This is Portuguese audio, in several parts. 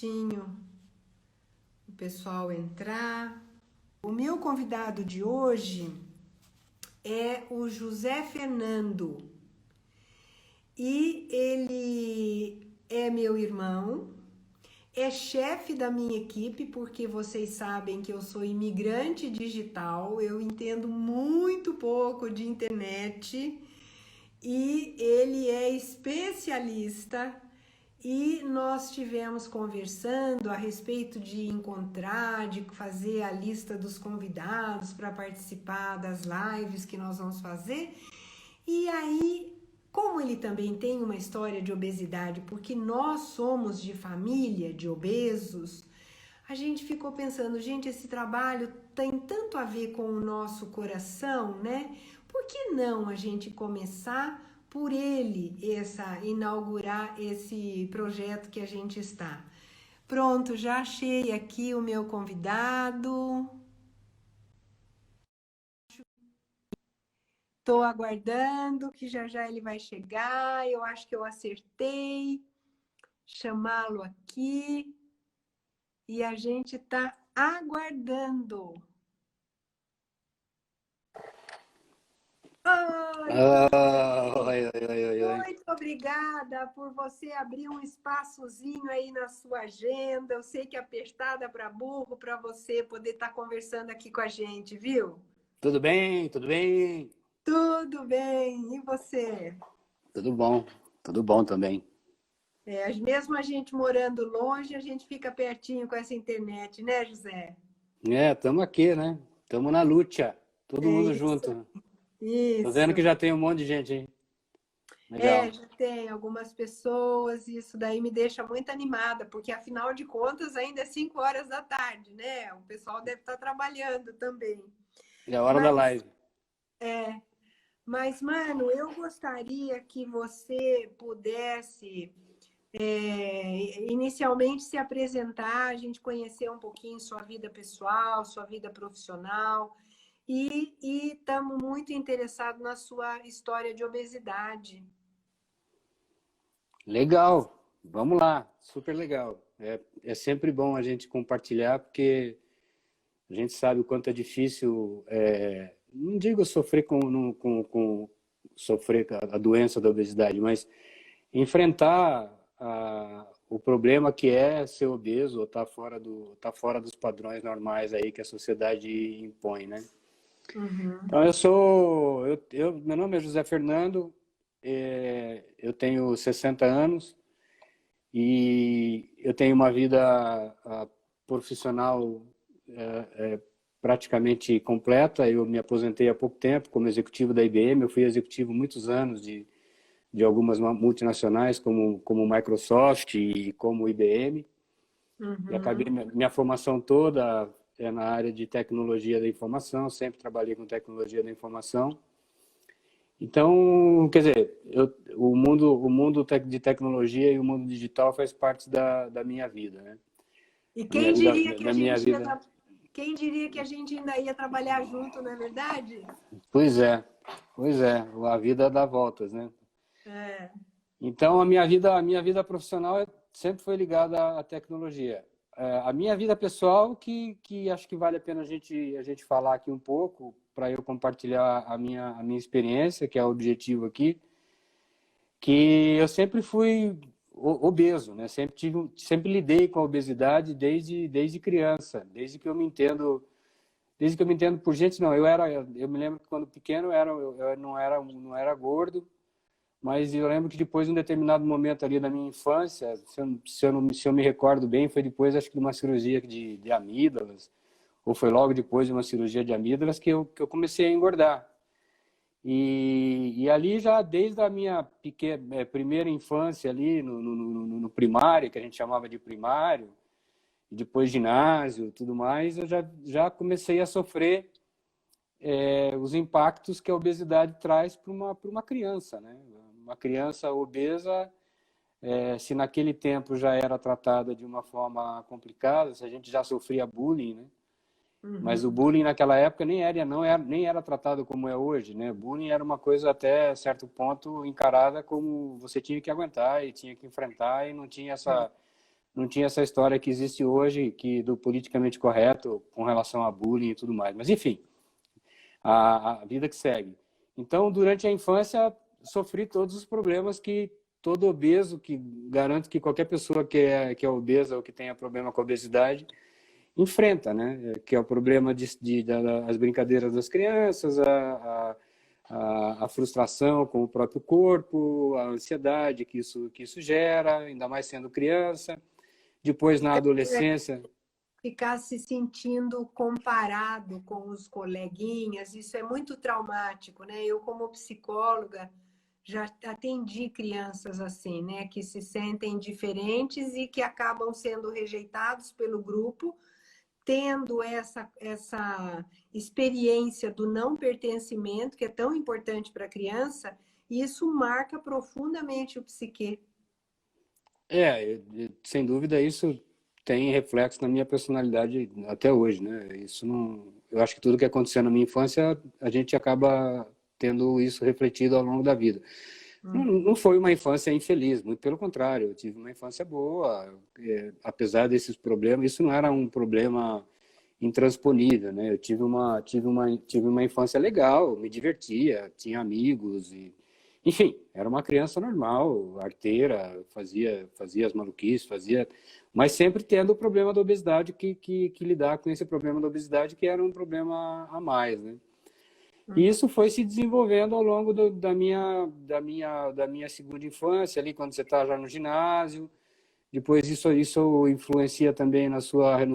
minutinho o pessoal entrar. O meu convidado de hoje é o José Fernando e ele é meu irmão, é chefe da minha equipe, porque vocês sabem que eu sou imigrante digital, eu entendo muito pouco de internet e ele é especialista. E nós tivemos conversando a respeito de encontrar, de fazer a lista dos convidados para participar das lives que nós vamos fazer. E aí, como ele também tem uma história de obesidade, porque nós somos de família de obesos, a gente ficou pensando, gente, esse trabalho tem tanto a ver com o nosso coração, né? Por que não a gente começar por ele, inaugurar esse projeto que a gente está? Pronto, já achei aqui o meu convidado. Estou aguardando que já já ele vai chegar. Eu acho que eu acertei chamá-lo aqui e a gente está aguardando. Oi, Oi, oi, oi, oi, oi. muito obrigada por você abrir um espaçozinho aí na sua agenda. Eu sei que é apertada para burro para você poder estar conversando aqui com a gente, viu? Tudo bem? Tudo bem? Tudo bem, e você? Tudo bom também. Mesmo a gente morando longe, a gente fica pertinho com essa internet, né, José? Estamos aqui, né? Estamos na luta, todo É mundo isso, junto. Tô vendo que isso. já tem um monte de gente, hein? Legal. Já tem algumas pessoas, e isso daí me deixa muito animada, porque afinal de contas ainda é 5 horas da tarde, né? O pessoal deve estar trabalhando também. É a hora da Mas, live. mano, eu gostaria que você pudesse inicialmente se apresentar, a gente conhecer um pouquinho sua vida pessoal, sua vida profissional, e estamos muito interessados na sua história de obesidade. Legal. Vamos lá. Super legal. É sempre bom a gente compartilhar, porque a gente sabe o quanto é difícil, não digo sofrer com sofrer a doença da obesidade, mas enfrentar o problema que é ser obeso ou tá fora dos padrões normais aí que a sociedade impõe, né? Uhum. Então meu nome é José Fernando, eu tenho 60 anos e eu tenho uma vida profissional praticamente completa. Eu me aposentei há pouco tempo como executivo da IBM. Eu fui executivo muitos anos de algumas multinacionais como Microsoft e como IBM. E acabei Uhum. minha formação toda é na área de tecnologia da informação, sempre trabalhei com tecnologia da informação. Então, quer dizer, o mundo de tecnologia e o mundo digital faz parte da minha vida, né? E A minha quem vida, diria que a da minha gente ia, vida. quem diria que a gente ainda ia trabalhar junto, não é verdade? Pois é, a vida dá voltas, né? É. Então, a minha vida profissional sempre foi ligada à tecnologia. A minha vida pessoal, que acho que vale a pena a gente falar aqui um pouco, para eu compartilhar a minha experiência, que é o objetivo aqui, que eu sempre fui obeso, né? Sempre lidei com a obesidade desde criança, desde que eu me entendo por gente. Não, eu me lembro que quando pequeno eu não era gordo. Mas eu lembro que depois, em um determinado momento ali da minha infância, se eu me recordo bem, foi depois, acho que de uma cirurgia de amígdalas, ou foi logo depois de uma cirurgia de amígdalas que eu comecei a engordar. E ali já desde a minha primeira infância ali no primário, que a gente chamava de primário, e depois ginásio, tudo mais, eu já comecei a sofrer os impactos que a obesidade traz para uma criança, né? Uma criança obesa, se naquele tempo já era tratada de uma forma complicada, se a gente já sofria bullying, né? Mas o Uhum. bullying naquela época nem era tratado como é hoje, né? Bullying era uma coisa até certo ponto encarada como você tinha que aguentar e tinha que enfrentar, e não tinha não tinha essa história que existe hoje, que do politicamente correto com relação a bullying e tudo mais. Mas, enfim, a vida que segue. Então, durante a infância, sofri todos os problemas que todo obeso, que garanto que qualquer pessoa que é obesa ou que tenha problema com a obesidade, enfrenta, né? Que é o problema das brincadeiras das crianças, a frustração com o próprio corpo, a ansiedade que isso gera, ainda mais sendo criança. Depois, na adolescência... Ficar se sentindo comparado com os coleguinhas, isso é muito traumático, né? Eu, como psicóloga, já atendi crianças assim, né? Que se sentem diferentes e que acabam sendo rejeitados pelo grupo, tendo essa experiência do não pertencimento, que é tão importante para a criança, e isso marca profundamente o psique. Sem dúvida, isso tem reflexo na minha personalidade até hoje, né? Isso não, eu acho que tudo que aconteceu na minha infância, a gente acaba tendo isso refletido ao longo da vida. Não foi uma infância infeliz, muito pelo contrário, eu tive uma infância boa, apesar desses problemas, isso não era um problema intransponível, né? Eu tive uma infância legal, me divertia, tinha amigos e, enfim, era uma criança normal, arteira, fazia as maluquices, mas sempre tendo o problema da obesidade que lidar com esse problema da obesidade, que era um problema a mais, né? E isso foi se desenvolvendo ao longo da minha segunda infância, ali quando você está já no ginásio. Depois isso influencia também no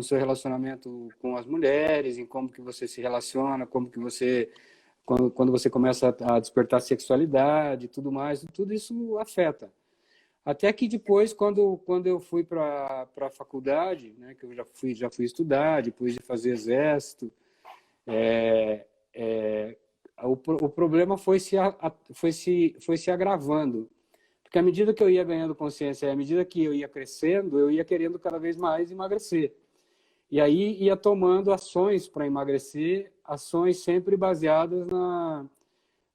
seu relacionamento com as mulheres, em como que você se relaciona, como que você quando você começa a despertar sexualidade e tudo mais, tudo isso afeta. Até que depois, quando eu fui para a faculdade, né, que eu já fui estudar, depois de fazer exército, o problema foi se agravando. Porque à medida que eu ia ganhando consciência, à medida que eu ia crescendo, eu ia querendo cada vez mais emagrecer. E aí ia tomando ações para emagrecer, ações sempre baseadas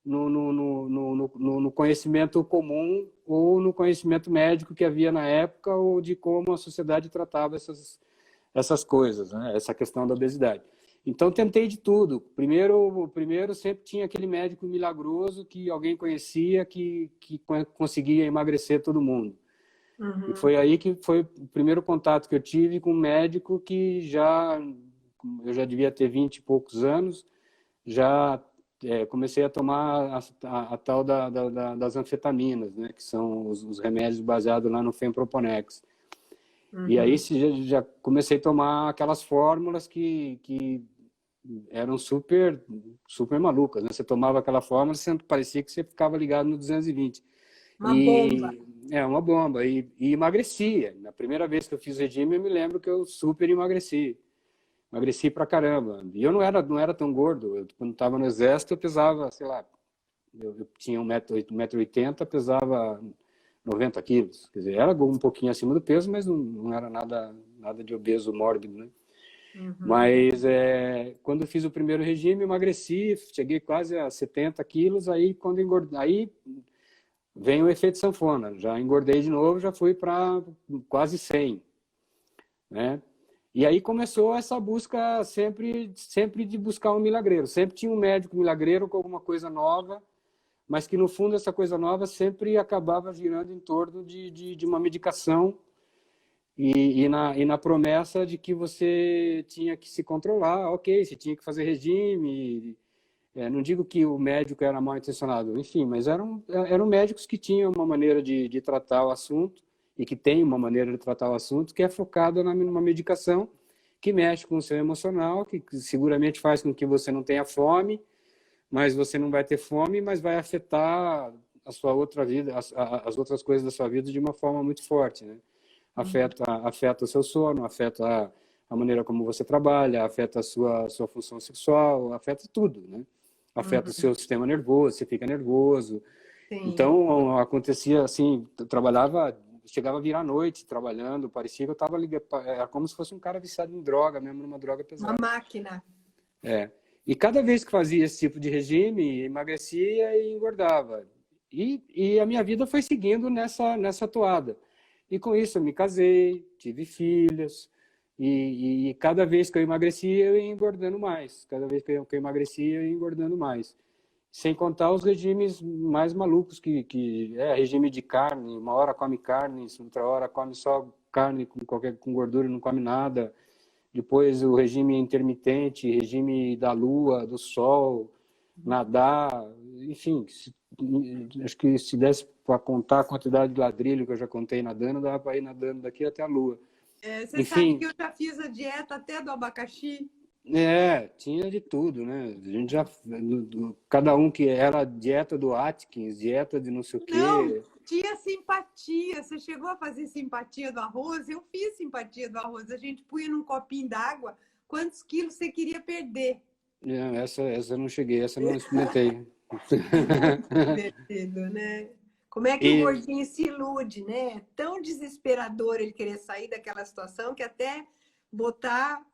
no conhecimento comum ou no conhecimento médico que havia na época ou de como a sociedade tratava essas coisas, né? Essa questão da obesidade. Então, tentei de tudo. Primeiro sempre tinha aquele médico milagroso que alguém conhecia que conseguia emagrecer todo mundo. E foi aí que foi o primeiro contato que eu tive com um médico que eu já devia ter 20 e poucos anos, já comecei a tomar a tal das anfetaminas, né, que são os remédios baseados lá no Femproponex. E aí já comecei a tomar aquelas fórmulas que eram super malucas, né? Você tomava aquela fórmula, parecia que você ficava ligado no 220. Uma bomba. Uma bomba. E emagrecia. Na primeira vez que eu fiz regime, eu me lembro que eu super emagreci. Emagreci pra caramba. E eu não era tão gordo. Quando estava no exército, eu pesava, sei lá, eu tinha 1,80 m, pesava 90 quilos. Quer dizer, era um pouquinho acima do peso, mas não era nada de obeso mórbido, né? Mas quando eu fiz o primeiro regime, emagreci, cheguei quase a 70 quilos, aí quando engordei, aí vem o efeito sanfona, já engordei de novo, já fui para quase 100, né? E aí começou essa busca sempre de buscar um milagreiro, sempre tinha um médico milagreiro com alguma coisa nova, mas que no fundo essa coisa nova sempre acabava girando em torno de uma medicação e na promessa de que você tinha que se controlar, ok, você tinha que fazer regime. Não digo que o médico era mal intencionado, enfim, mas eram médicos que tinham uma maneira de tratar o assunto e que tem uma maneira de tratar o assunto que é focada numa medicação que mexe com o seu emocional, que seguramente faz com que você não tenha fome, mas você não vai ter fome, mas vai afetar a sua outra vida, as outras coisas da sua vida de uma forma muito forte, né? Afeta o seu sono, afeta a maneira como você trabalha, afeta a sua função sexual, afeta tudo, né? Afeta o seu sistema nervoso, você fica nervoso. Sim. Então, acontecia assim, eu chegava a virar noite trabalhando, parecia que eu estava ligado, era como se fosse um cara viciado em droga, mesmo numa droga pesada. Uma máquina. E cada vez que fazia esse tipo de regime, emagrecia e engordava. E a minha vida foi seguindo nessa toada. E com isso eu me casei, tive filhos, e cada vez que eu emagrecia, eu ia engordando mais. Cada vez que eu emagrecia, eu ia engordando mais. Sem contar os regimes mais malucos, que é regime de carne, uma hora come carne, outra hora come só carne com gordura, não come nada. Depois o regime intermitente, regime da lua, do sol, nadar, enfim, acho que se desse para contar a quantidade de ladrilho que eu já contei nadando, dava para ir nadando daqui até a lua. Você sabe Enfim, que eu já fiz a dieta até do abacaxi? tinha de tudo, né? A gente já, cada um que era dieta do Atkins, dieta de não sei o Não, quê. tinha simpatia. Você chegou a fazer simpatia do arroz? Eu fiz simpatia do arroz. A gente punha num copinho d'água quantos quilos você queria perder. Essa eu não cheguei, essa eu não experimentei. Muito divertido, né? Como é que o E, gordinho se ilude, né? É tão desesperador ele querer sair daquela situação que até botar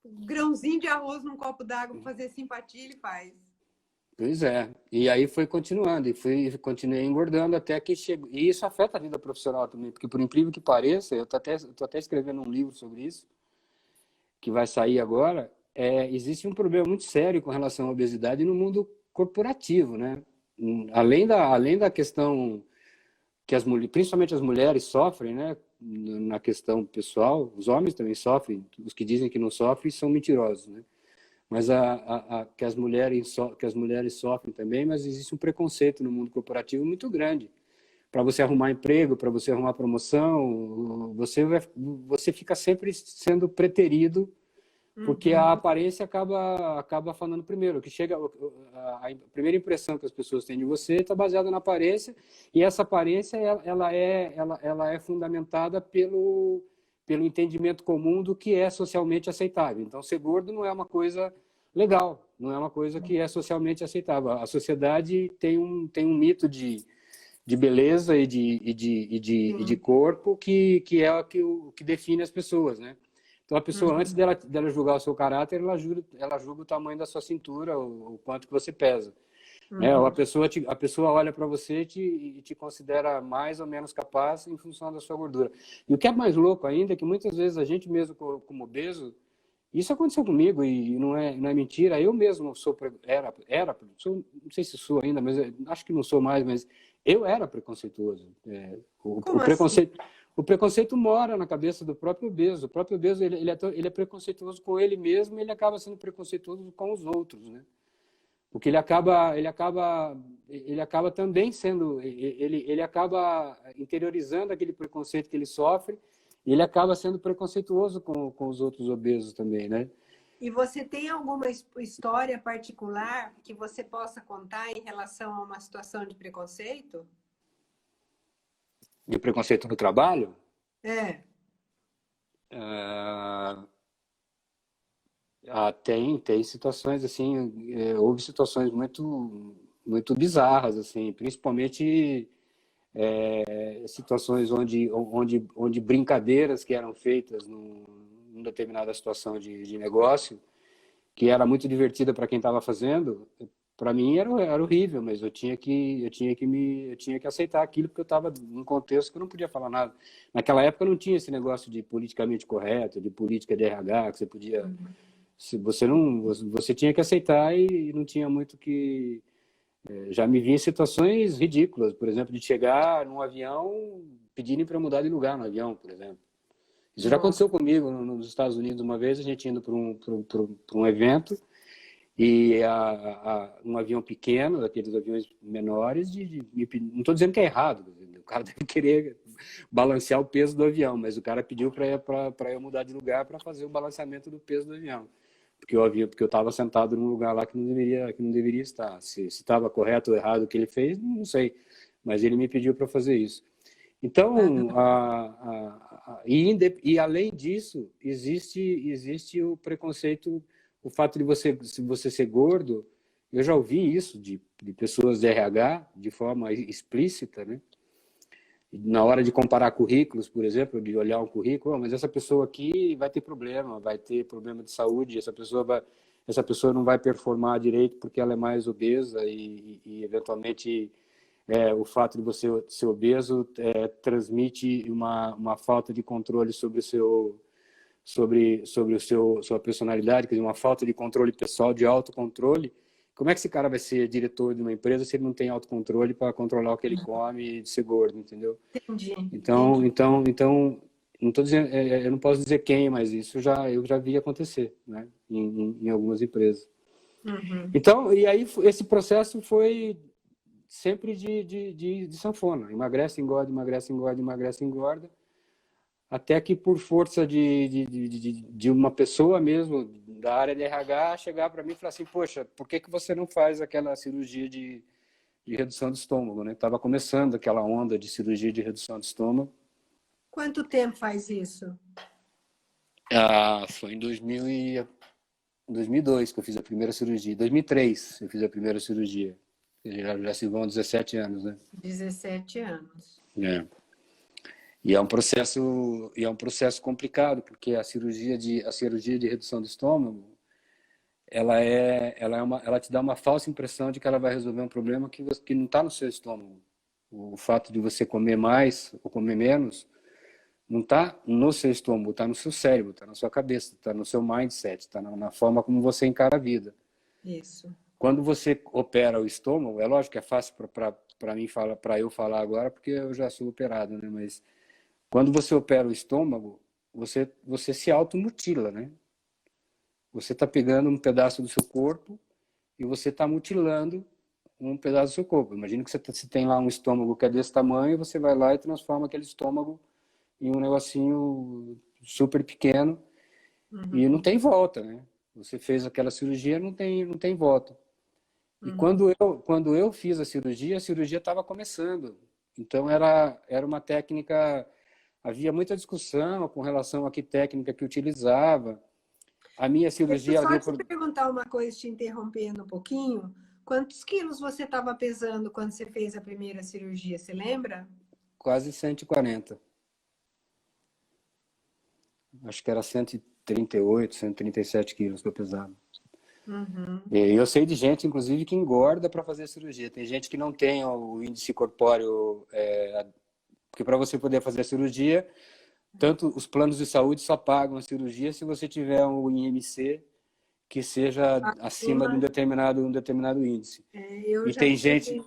um grãozinho de arroz num copo d'água para fazer simpatia ele faz. Pois é. E aí foi continuando, continuei engordando até que chegou. E isso afeta a vida profissional também, porque por incrível que pareça, tô até escrevendo um livro sobre isso, que vai sair agora. Existe um problema muito sério com relação à obesidade no mundo corporativo, né? Além da questão que principalmente as mulheres sofrem, né? Na questão pessoal, os homens também sofrem. Os que dizem que não sofrem são mentirosos, né? Mas que as mulheres sofrem também, mas existe um preconceito no mundo corporativo muito grande. Para você arrumar emprego, para você arrumar promoção, você fica sempre sendo preterido, porque a aparência acaba falando primeiro. Que chega a primeira impressão que as pessoas têm de você está baseada na aparência, e essa aparência ela é fundamentada pelo entendimento comum do que é socialmente aceitável. Então, ser gordo não é uma coisa legal, não é uma coisa que é socialmente aceitável. A sociedade tem um mito de beleza e de corpo que é o que define as pessoas, né? Então, a pessoa, antes dela julgar o seu caráter, ela julga o tamanho da sua cintura, o quanto que você pesa. Né? Ou a pessoa olha para você e te considera mais ou menos capaz em função da sua gordura. E o que é mais louco ainda é que muitas vezes a gente mesmo como obeso, isso aconteceu comigo e não é mentira, eu mesmo não sei se sou ainda, mas acho que não sou mais, mas eu era preconceituoso. Como assim? O preconceito mora na cabeça do próprio obeso. O próprio obeso ele é preconceituoso com ele mesmo e ele acaba sendo preconceituoso com os outros, né? Porque ele acaba também sendo, ele acaba interiorizando aquele preconceito que ele sofre e ele acaba sendo preconceituoso com os outros obesos também, né? E você tem alguma história particular que você possa contar em relação a uma situação de preconceito? De preconceito no trabalho? É. Tem situações assim, houve situações muito bizarras assim, principalmente situações onde brincadeiras que eram feitas numa determinada situação de negócio, que era muito divertida para quem estava fazendo, para mim era horrível, mas eu tinha que aceitar aquilo porque eu estava num contexto que eu não podia falar nada. Naquela época não tinha esse negócio de politicamente correto, de política de RH, que você podia, se você não, você tinha que aceitar e não tinha muito que. Já me vi em situações ridículas, por exemplo, de chegar num avião pedirem para mudar de lugar no avião, por exemplo. Isso já Nossa. aconteceu comigo nos Estados Unidos uma vez, a gente indo para um evento e um avião pequeno, daqueles aviões menores, não estou dizendo que é errado, o cara deve querer balancear o peso do avião, mas o cara pediu para eu mudar de lugar para fazer o balanceamento do peso do avião. Porque eu estava sentado num lugar lá que não deveria estar. Se estava correto ou errado o que ele fez, não sei. Mas ele me pediu para fazer isso. Então, e além disso, existe o preconceito, o fato de você ser gordo. Eu já ouvi isso de pessoas de RH de forma explícita, né? Na hora de comparar currículos, por exemplo, de olhar um currículo, mas essa pessoa aqui vai ter problema de saúde, essa pessoa não vai performar direito porque ela é mais obesa e eventualmente o fato de você ser obeso transmite uma falta de controle sobre sua personalidade, quer dizer, uma falta de controle pessoal, de autocontrole. Como é que esse cara vai ser diretor de uma empresa se ele não tem autocontrole para controlar o que ele come e ser gordo, entendeu? Entendi, Então, entendi. não tô dizendo, eu não posso dizer quem, mas isso eu já vi acontecer, né, em algumas empresas. Uhum. Então, e aí esse processo foi sempre de sanfona, emagrece, engorda, emagrece, engorda, emagrece, engorda, até que por força de uma pessoa mesmo da área de RH chegar para mim e falar assim, poxa, por que você não faz aquela cirurgia de redução do estômago, né? Estava começando aquela onda de cirurgia de redução do estômago. Quanto tempo faz isso? Foi em 2002 que eu fiz a primeira cirurgia. Em 2003 eu fiz a primeira cirurgia. Já se vão 17 anos, né? 17 anos. É. E é um processo complicado, porque a cirurgia de redução do estômago, ela te dá uma falsa impressão de que ela vai resolver um problema que não está no seu estômago. O fato de você comer mais ou comer menos não está no seu estômago, está no seu cérebro, está na sua cabeça, está no seu mindset, está na forma como você encara a vida. Isso. Quando você opera o estômago, é lógico que é fácil para mim falar, para eu falar agora, porque eu já sou operado, né? Mas quando você opera o estômago, você se automutila, né? Você está pegando um pedaço do seu corpo e você está mutilando um pedaço do seu corpo. Imagina que você tem lá um estômago que é desse tamanho, você vai lá e transforma aquele estômago em um negocinho super pequeno e não tem volta, né? Você fez aquela cirurgia, não tem volta. E quando eu fiz a cirurgia estava começando. Então era uma técnica, havia muita discussão com relação a que técnica que utilizava. A minha Deixa eu cirurgia só deu te perguntar uma coisa, te interrompendo um pouquinho. Quantos quilos você estava pesando quando você fez a primeira cirurgia? Você lembra? quase 140. Acho que era 138, 137 quilos que eu pesava. Uhum. E eu sei de gente, inclusive, que engorda para fazer a cirurgia. Tem gente que não tem o índice corpóreo, porque para você poder fazer a cirurgia, tanto os planos de saúde só pagam a cirurgia se você tiver um IMC que seja acima de um determinado índice. Eu E já tem tive gente,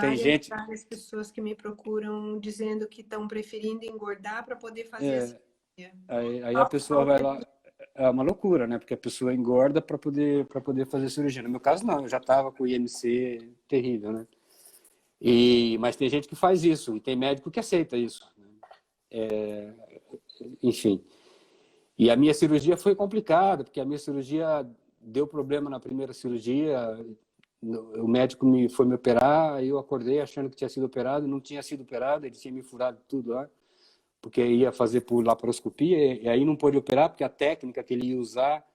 tem gente, várias pessoas que me procuram dizendo que estão preferindo engordar para poder fazer a cirurgia. aí a Só por pessoa vai falta lá, de... é uma loucura, né? Porque a pessoa engorda para poder fazer cirurgia. No meu caso, não, eu já estava com o IMC terrível, né? Mas tem gente que faz isso, e tem médico que aceita isso. Enfim. E a minha cirurgia foi complicada, porque a minha cirurgia deu problema na primeira cirurgia. O médico foi me operar, aí eu acordei achando que tinha sido operado, não tinha sido operado, ele tinha me furado tudo lá, porque ia fazer por laparoscopia, e aí não pôde operar, porque a técnica que ele ia usar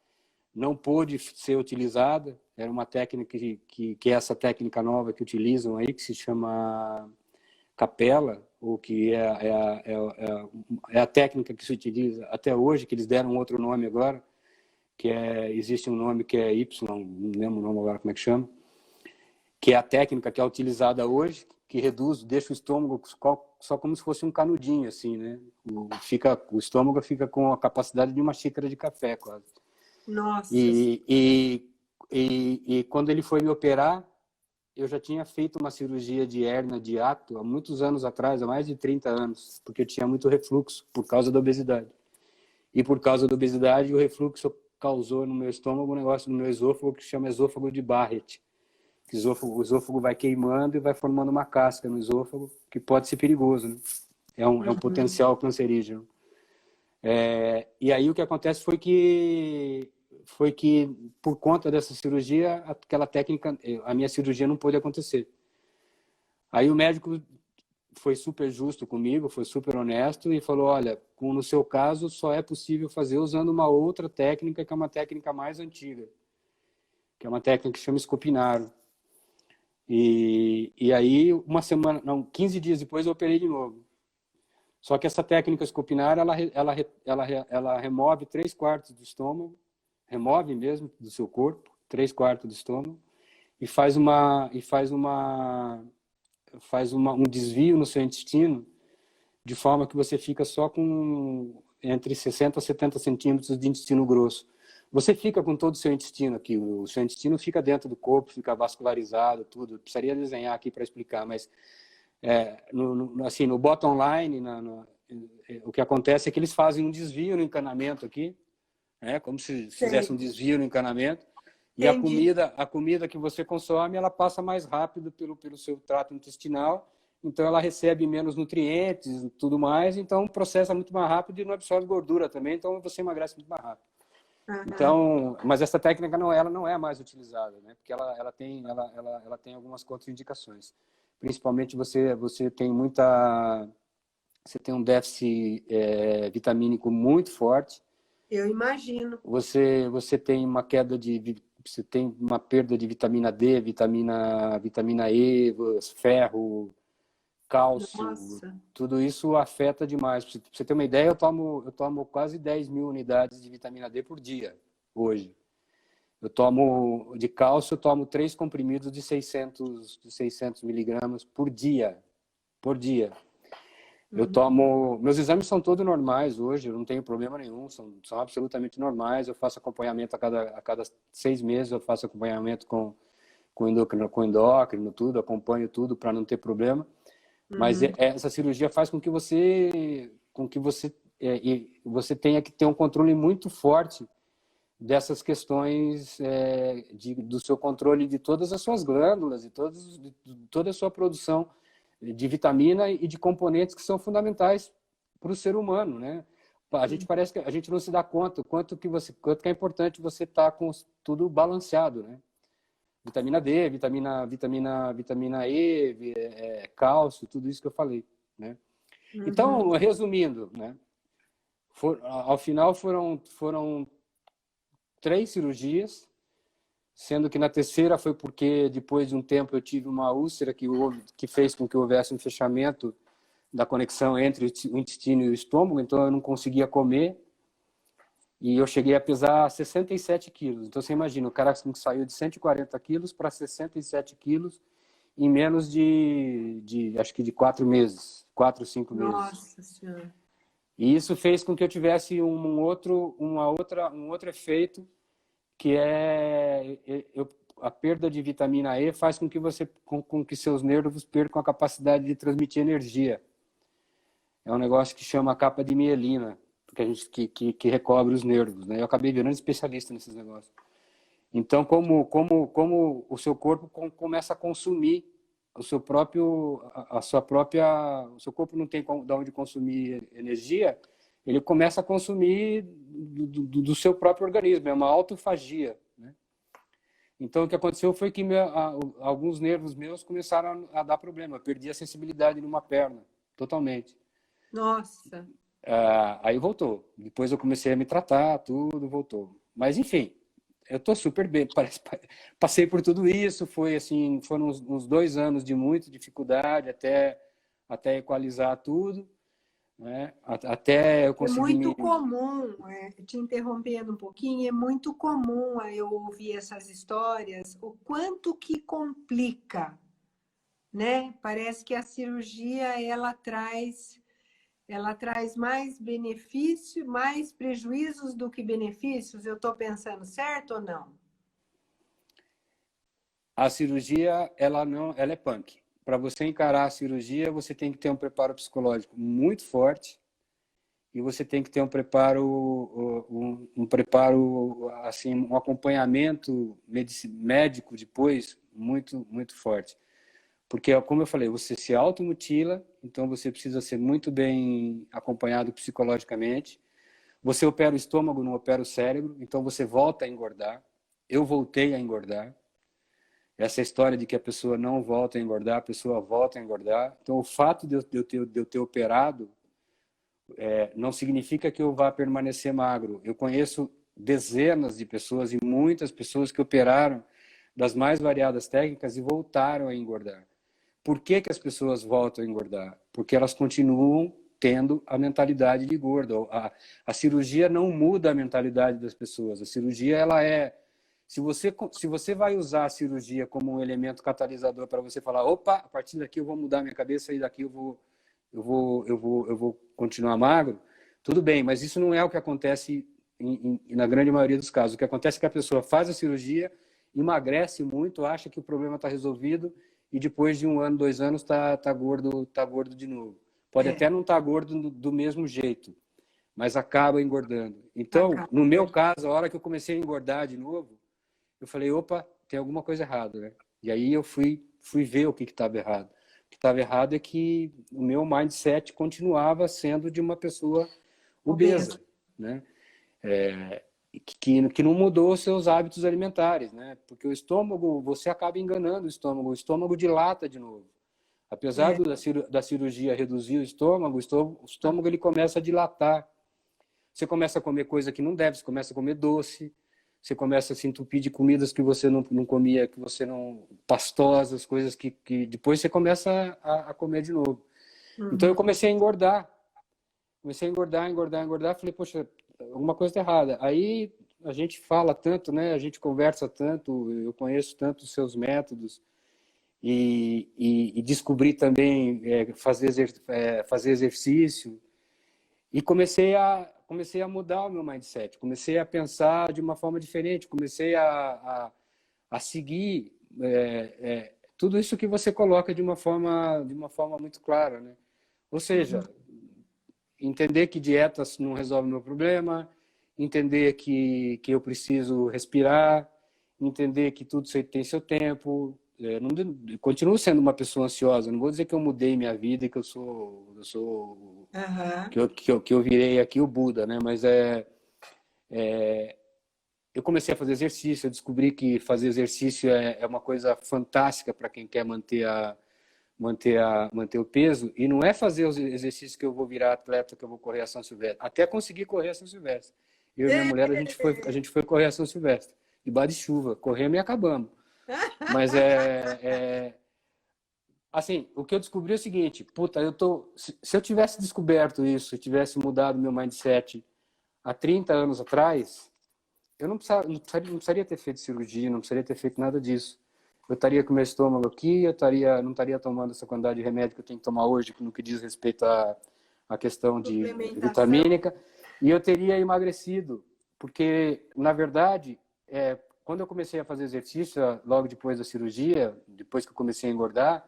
não pôde ser utilizada. Era uma técnica que é essa técnica nova que utilizam aí, que se chama capela, ou que é a técnica que se utiliza até hoje, que eles deram um outro nome agora, existe um nome que é Y, não lembro o nome agora como é que chama, que é a técnica que é utilizada hoje, que deixa o estômago só como se fosse um canudinho, assim, né? O estômago fica com a capacidade de uma xícara de café, quase. Nossa. E quando ele foi me operar, eu já tinha feito uma cirurgia de hérnia de hiato há muitos anos atrás, há mais de 30 anos, porque eu tinha muito refluxo por causa da obesidade. E por causa da obesidade, o refluxo causou no meu estômago um negócio no meu esôfago que se chama esôfago de Barrett. O esôfago vai queimando e vai formando uma casca no esôfago, que pode ser perigoso, né? É um potencial cancerígeno. E aí o que acontece foi que por conta dessa cirurgia, aquela técnica, a minha cirurgia não pôde acontecer. Aí o médico foi super justo comigo, foi super honesto e falou, olha, no seu caso só é possível fazer usando uma outra técnica, que é uma técnica mais antiga, que é uma técnica que se chama Scopinaro. E aí 15 dias depois eu operei de novo. Só que essa técnica Scopinaro, ela remove 3/4 do estômago, remove mesmo do seu corpo, 3/4 do estômago, e faz uma um desvio no seu intestino, de forma que você fica só com entre 60 a 70 centímetros de intestino grosso. Você fica com todo o seu intestino aqui, o seu intestino fica dentro do corpo, fica vascularizado, tudo. Eu precisaria desenhar aqui para explicar, mas assim, no bottom line, o que acontece é que eles fazem um desvio no encanamento aqui, né? Como se fizesse um desvio no encanamento, e a comida que você consome, ela passa mais rápido pelo seu trato intestinal, então ela recebe menos nutrientes e tudo mais, então processa muito mais rápido e não absorve gordura também, então você emagrece muito mais rápido. Então, mas essa técnica ela não é mais utilizada, né? Porque ela tem algumas contraindicações. Principalmente você tem um déficit vitamínico muito forte. Eu imagino. Você tem uma perda de vitamina D, vitamina E, ferro, cálcio. Nossa. Tudo isso afeta demais. Para você ter uma ideia, eu tomo quase 10 mil unidades de vitamina D por dia, hoje. De cálcio, eu tomo 3 comprimidos de 600 miligramas por dia. Por dia. Meus exames são todos normais hoje, eu não tenho problema nenhum, são absolutamente normais. Eu faço acompanhamento a cada 6 meses, eu faço acompanhamento com endócrino, tudo, acompanho tudo para não ter problema. Mas essa cirurgia faz com que você tenha que ter um controle muito forte dessas questões do seu controle de todas as suas glândulas e toda a sua produção de vitamina e de componentes que são fundamentais para o ser humano, né? A gente parece que a gente não se dá conta quanto que é importante você estar com tudo balanceado, né? Vitamina D, vitamina E, cálcio, tudo isso que eu falei, né? Então, resumindo, né? Ao final foram 3 cirurgias, sendo que na terceira foi porque depois de um tempo eu tive uma úlcera que fez com que houvesse um fechamento da conexão entre o intestino e o estômago, então eu não conseguia comer. E eu cheguei a pesar 67 quilos. Então, você imagina, o cara que saiu de 140 quilos para 67 quilos em menos acho que de 4 meses, 4, 5 meses. Nossa Senhora. E isso fez com que eu tivesse um outro efeito, que a perda de vitamina E faz com que seus nervos percam a capacidade de transmitir energia. É um negócio que chama capa de mielina, que recobre os nervos, né? Eu acabei virando especialista nesses negócios. Então, como o seu corpo começa a consumir o seu corpo não tem de onde consumir energia, ele começa a consumir do seu próprio organismo, é uma autofagia, né? Então, o que aconteceu foi que alguns nervos meus começaram a dar problema, eu perdi a sensibilidade numa perna, totalmente. Nossa. Aí voltou. Depois eu comecei a me tratar, tudo voltou. Mas, enfim, eu estou super bem. Passei por tudo isso. Foram uns 2 anos de muita dificuldade até equalizar tudo, né? Até eu conseguir É muito comum, te interrompendo um pouquinho, é muito comum eu ouvir essas histórias, o quanto que complica, né? Parece que a cirurgia ela traz mais benefício, mais prejuízos do que benefícios. Eu estou pensando certo ou não? A cirurgia, ela é punk. Para você encarar a cirurgia, você tem que ter um preparo psicológico muito forte e você tem que ter um preparo, assim, um acompanhamento médico depois muito, muito forte. Porque, como eu falei, você se automutila, então você precisa ser muito bem acompanhado psicologicamente. Você opera o estômago, não opera o cérebro, então você volta a engordar. Eu voltei a engordar. Essa história de que a pessoa não volta a engordar, a pessoa volta a engordar. Então, o fato de eu ter operado não significa que eu vá permanecer magro. Eu conheço dezenas de pessoas e muitas pessoas que operaram das mais variadas técnicas e voltaram a engordar. Por que as pessoas voltam a engordar? Porque elas continuam tendo a mentalidade de gordo. A cirurgia não muda a mentalidade das pessoas. A cirurgia ela é Se você vai usar a cirurgia como um elemento catalisador para você falar, opa, a partir daqui eu vou mudar minha cabeça e daqui eu vou continuar magro, tudo bem, mas isso não é o que acontece na grande maioria dos casos. O que acontece é que a pessoa faz a cirurgia, emagrece muito, acha que o problema está resolvido e depois de 1 ano, 2 anos tá gordo de novo. Pode até não estar gordo do mesmo jeito, mas acaba engordando. Então, no meu caso, a hora que eu comecei a engordar de novo, eu falei, opa, tem alguma coisa errada, né? E aí eu fui ver o que estava errado. O que estava errado é que o meu mindset continuava sendo de uma pessoa obesa, né? Que não mudou os seus hábitos alimentares, né? Porque o estômago, você acaba enganando o estômago dilata de novo. Apesar da cirurgia reduzir o estômago ele começa a dilatar. Você começa a comer coisa que não deve, você começa a comer doce, você começa a se entupir de comidas que você não comia, que você não... pastosas, coisas que depois você começa a comer de novo. Então eu comecei a engordar. Engordar. Falei, poxa, alguma coisa está errada. Aí a gente fala tanto, né? A gente conversa tanto, eu conheço tanto os seus métodos e descobri também fazer exercício e comecei a mudar o meu mindset, comecei a pensar de uma forma diferente, comecei a seguir tudo isso que você coloca de uma forma muito clara, né? Ou seja, entender que dietas não resolvem o meu problema, entender que eu preciso respirar, entender que tudo tem seu tempo. Continuo sendo uma pessoa ansiosa, não vou dizer que eu mudei minha vida e que que eu virei aqui o Buda, né? Mas eu comecei a fazer exercício, eu descobri que fazer exercício é uma coisa fantástica para quem quer manter o peso, e não é fazer os exercícios que eu vou virar atleta, que eu vou correr a São Silvestre, até conseguir correr a São Silvestre. Eu e minha mulher, a gente foi correr a São Silvestre, debaixo de chuva, corremos e acabamos. Mas assim, o que eu descobri é o seguinte, puta, se eu tivesse descoberto isso, se eu tivesse mudado meu mindset há 30 anos atrás, eu não precisaria ter feito cirurgia, não precisaria ter feito nada disso. Eu estaria com meu estômago aqui, não estaria tomando essa quantidade de remédio que eu tenho que tomar hoje, no que diz respeito à questão de vitamínica, e eu teria emagrecido, porque, na verdade, quando eu comecei a fazer exercício, logo depois da cirurgia, depois que eu comecei a engordar,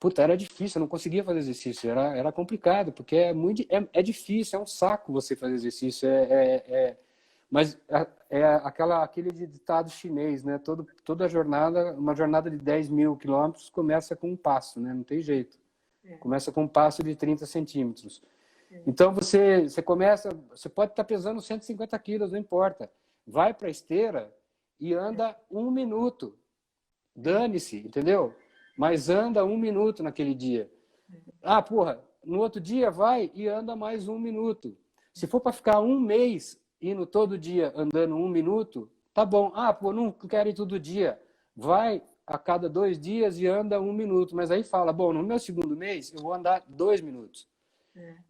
puta, era difícil, eu não conseguia fazer exercício, era complicado, porque é difícil, é um saco você fazer exercício, mas aquele ditado chinês, né? Toda jornada, uma jornada de 10.000 quilômetros começa com um passo, né? Não tem jeito. Começa com um passo de 30 centímetros. Então você pode estar pesando 150 quilos, não importa. Vai para a esteira e anda 1 minuto. Dane-se, entendeu? Mas anda 1 minuto naquele dia. Ah, porra, no outro dia vai e anda mais 1 minuto. Se for para ficar 1 mês indo todo dia andando 1 minuto, tá bom. Ah, pô, não quero ir todo dia. Vai a cada 2 dias e anda 1 minuto. Mas aí fala, bom, no meu segundo mês eu vou andar 2 minutos.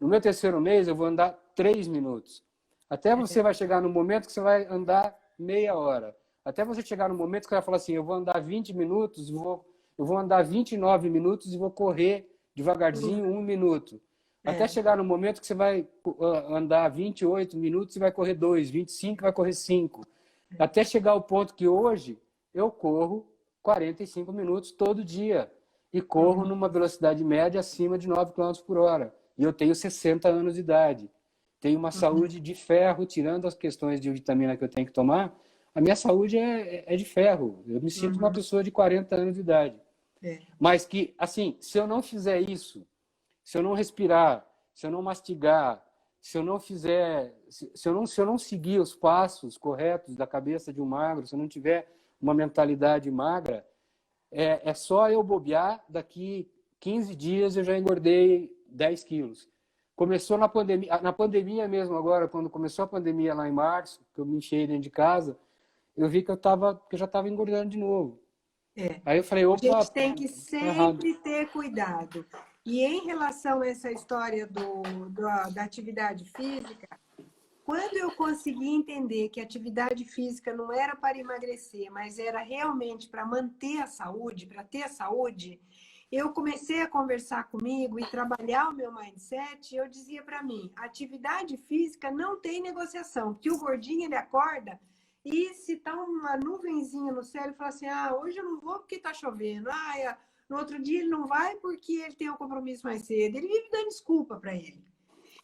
No meu terceiro mês eu vou andar 3 minutos. Até você vai chegar no momento que você vai andar meia hora. Até você chegar no momento que você vai falar assim, eu vou andar 20 minutos, eu vou andar 29 minutos e vou correr devagarzinho 1 minuto. Até chegar no momento que você vai andar 28 minutos e vai correr 2, 25 vai correr 5. Até chegar ao ponto que hoje eu corro 45 minutos todo dia. E corro numa velocidade média acima de 9 km por hora. E eu tenho 60 anos de idade. Tenho uma saúde de ferro, tirando as questões de vitamina que eu tenho que tomar. A minha saúde é de ferro. Eu me sinto uma pessoa de 40 anos de idade. Mas que, assim, se eu não fizer isso, se eu não respirar, se eu não mastigar, se eu não seguir os passos corretos da cabeça de um magro, se eu não tiver uma mentalidade magra, é só eu bobear, daqui 15 dias eu já engordei 10 quilos. Começou na pandemia mesmo agora, quando começou a pandemia lá em março, que eu me enchei dentro de casa, eu vi que eu já estava engordando de novo. Aí eu falei, opa, a gente tem que sempre ter cuidado. E em relação a essa história da atividade física, Quando eu consegui entender que a atividade física não era para emagrecer, mas era realmente para manter a saúde, para ter saúde, eu comecei a conversar comigo e trabalhar o meu mindset. Eu dizia para mim, atividade física não tem negociação, porque o gordinho ele acorda e se tá uma nuvenzinha no céu, ele fala assim, hoje eu não vou porque tá chovendo, no outro dia ele não vai porque ele tem um compromisso mais cedo. Ele vive dando desculpa para ele.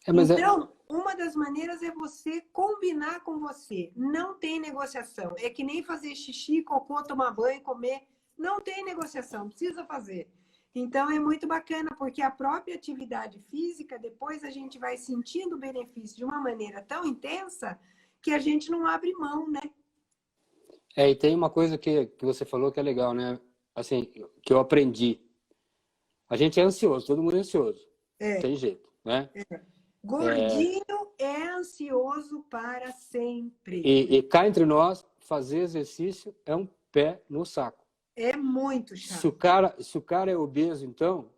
Então, uma das maneiras é você combinar com você. Não tem negociação. É que nem fazer xixi, cocô, tomar banho, comer. Não tem negociação, precisa fazer. Então, é muito bacana, porque a própria atividade física, depois a gente vai sentindo o benefício de uma maneira tão intensa que a gente não abre mão, né? E tem uma coisa que você falou que é legal, né? Assim, que eu aprendi. A gente é ansioso, todo mundo é ansioso. Tem jeito, né? Gordinho é ansioso para sempre. E cá entre nós, fazer exercício é um pé no saco. É muito chato. Se o cara é obeso, então,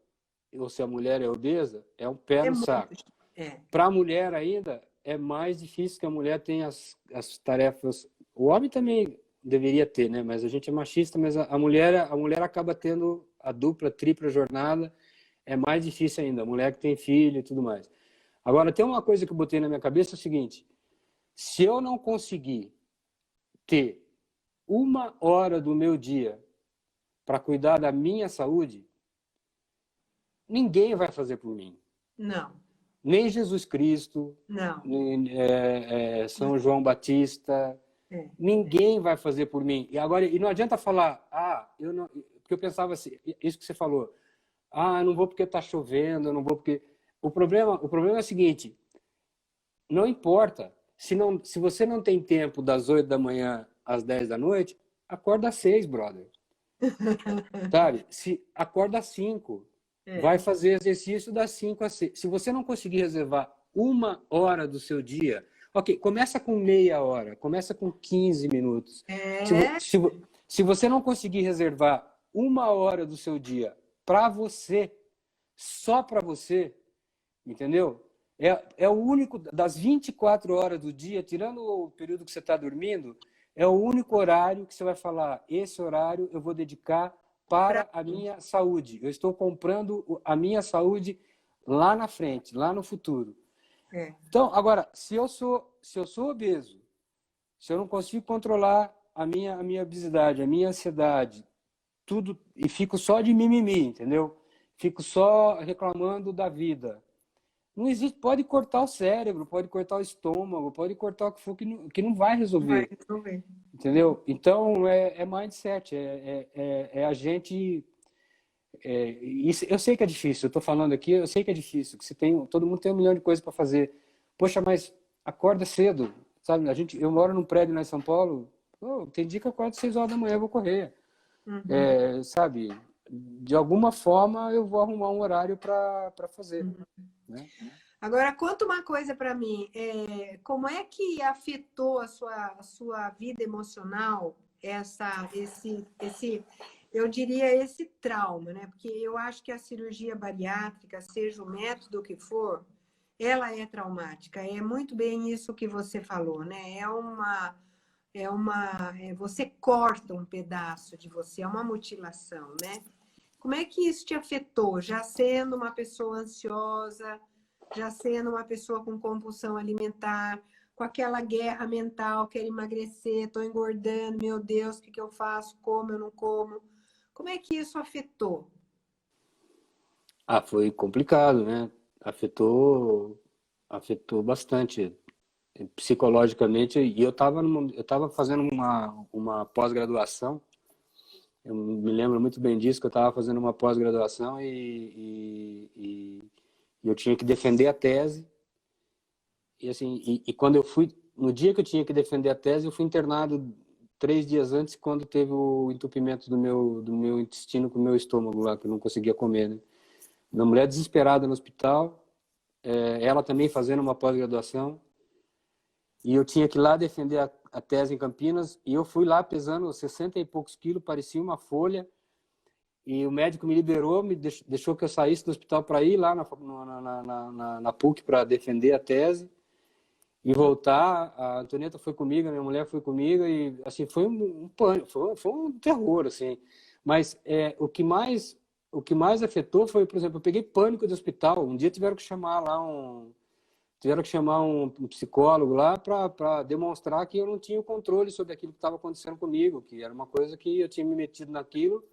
ou se a mulher é obesa, é um pé no saco. Para a mulher ainda, é mais difícil, que a mulher tem as tarefas. O homem também deveria ter, né? Mas a gente é machista, mas a mulher acaba tendo a dupla, tripla jornada. É mais difícil ainda. A mulher que tem filho e tudo mais. Agora, tem uma coisa que eu botei na minha cabeça, é o seguinte: se eu não conseguir ter 1 hora do meu dia para cuidar da minha saúde, ninguém vai fazer por mim. Não. Nem Jesus Cristo, não. Nem, São João Batista, ninguém vai fazer por mim. E não adianta falar, eu não, porque eu pensava assim, isso que você falou, eu não vou porque está chovendo, eu não vou porque... O problema é o seguinte, não importa, se você não tem tempo das 8 da manhã às 10 da noite, acorda às 6, brother. Sabe? Acorda às 5. Vai fazer exercício das 5 às 6. Se você não conseguir reservar 1 hora do seu dia, ok, começa com meia hora, começa com 15 minutos. Se você não conseguir reservar 1 hora do seu dia para você, só para você, entendeu? É o único, das 24 horas do dia, tirando o período que você está dormindo, é o único horário que você vai falar, esse horário eu vou dedicar para a minha saúde. Eu estou comprando a minha saúde lá na frente, lá no futuro. Então, agora, se eu sou obeso, se eu não consigo controlar a minha obesidade, a minha ansiedade, tudo, e fico só de mimimi, entendeu? Fico só reclamando da vida. Não existe, pode cortar o cérebro, pode cortar o estômago, pode cortar o que for, que não vai resolver. Entendeu? Então, é mindset, é a gente... isso, eu sei que é difícil, eu estou falando aqui, eu sei que é difícil, que todo mundo tem 1 milhão de coisas para fazer. Poxa, mas acorda cedo, sabe? Eu moro num prédio lá em São Paulo, tem dia que eu acordo às 6 horas da manhã, eu vou correr. Sabe? De alguma forma, eu vou arrumar um horário para fazer. Né? Agora, conta uma coisa para mim. Como é que afetou a sua vida emocional eu diria, esse trauma, né? Porque eu acho que a cirurgia bariátrica, seja o método que for, ela é traumática. É muito bem isso que você falou, né? Você corta um pedaço de você, é uma mutilação, né? Como é que isso te afetou? Já sendo uma pessoa ansiosa, já sendo uma pessoa com compulsão alimentar, com aquela guerra mental, quero emagrecer, estou engordando, meu Deus, o que eu faço? Como eu não como? Como é que isso afetou? Foi complicado, né? Afetou bastante psicologicamente. E eu estava fazendo uma pós-graduação. Eu me lembro muito bem disso, que eu estava fazendo uma pós-graduação e eu tinha que defender a tese. E assim, quando eu fui, no dia que eu tinha que defender a tese, eu fui internado 3 dias antes, quando teve o entupimento do meu intestino com o meu estômago lá, que eu não conseguia comer, né? Uma mulher desesperada no hospital, ela também fazendo uma pós-graduação, e eu tinha que ir lá defender a tese em Campinas, e eu fui lá pesando 60 e poucos quilos, parecia uma folha, e o médico me liberou, me deixou que eu saísse do hospital para ir lá na PUC para defender a tese. e voltar. A Antonieta foi comigo, a minha mulher foi comigo e assim foi um pânico, foi um terror assim. Mas o que mais afetou foi, por exemplo, eu peguei pânico de hospital. Um dia tiveram que chamar um psicólogo lá para demonstrar que eu não tinha o controle sobre aquilo que estava acontecendo comigo, que era uma coisa que eu tinha me metido naquilo